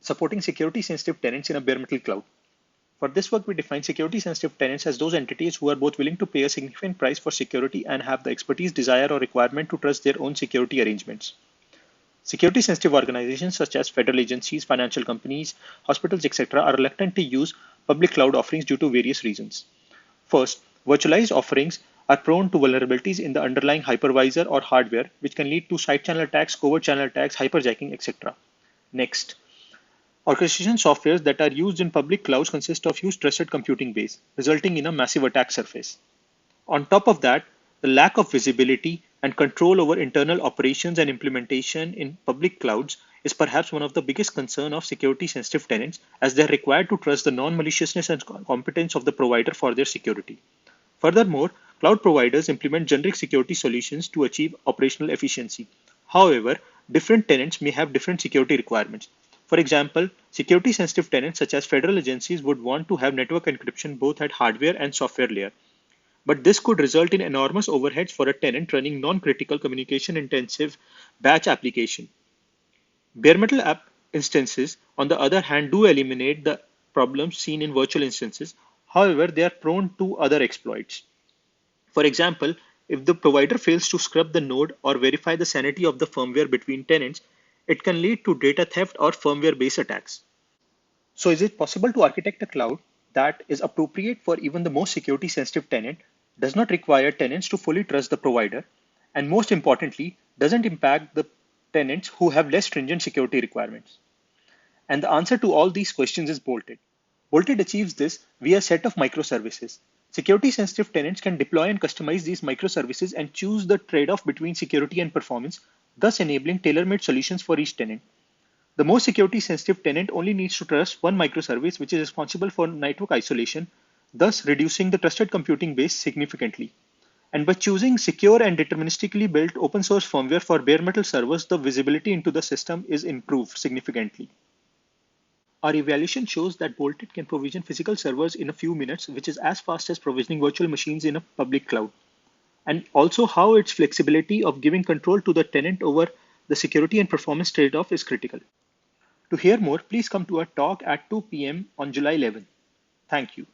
supporting security-sensitive tenants in a bare metal cloud. For this work, we define security-sensitive tenants as those entities who are both willing to pay a significant price for security and have the expertise, desire, or requirement to trust their own security arrangements. Security-sensitive organizations such as federal agencies, financial companies, hospitals, etc. are reluctant to use public cloud offerings due to various reasons. First, virtualized offerings are prone to vulnerabilities in the underlying hypervisor or hardware, which can lead to side channel attacks, covert channel attacks, hyperjacking, etc. Next, orchestration softwares that are used in public clouds consist of huge trusted computing base, resulting in a massive attack surface. On top of that, the lack of visibility and control over internal operations and implementation in public clouds is perhaps one of the biggest concerns of security-sensitive tenants, as they are required to trust the non-maliciousness and competence of the provider for their security. Furthermore, cloud providers implement generic security solutions to achieve operational efficiency. However, different tenants may have different security requirements. For example, security-sensitive tenants such as federal agencies would want to have network encryption both at hardware and software layer. But this could result in enormous overheads for a tenant running non-critical communication-intensive batch application. Bare metal app instances, on the other hand, do eliminate the problems seen in virtual instances. However, they are prone to other exploits. For example, if the provider fails to scrub the node or verify the sanity of the firmware between tenants, it can lead to data theft or firmware-based attacks. So is it possible to architect a cloud that is appropriate for even the most security sensitive tenant, does not require tenants to fully trust the provider, and most importantly, doesn't impact the tenants who have less stringent security requirements? And the answer to all these questions is Bolted. Bolted achieves this via a set of microservices. Security sensitive tenants can deploy and customize these microservices and choose the trade-off between security and performance, thus enabling tailor-made solutions for each tenant. The most security sensitive tenant only needs to trust one microservice which is responsible for network isolation, thus reducing the trusted computing base significantly. And by choosing secure and deterministically built open source firmware for bare metal servers, the visibility into the system is improved significantly. Our evaluation shows that Bolted can provision physical servers in a few minutes, which is as fast as provisioning virtual machines in a public cloud. And also how its flexibility of giving control to the tenant over the security and performance trade-off is critical. To hear more, please come to our talk at 2 p.m. on July 11. Thank you.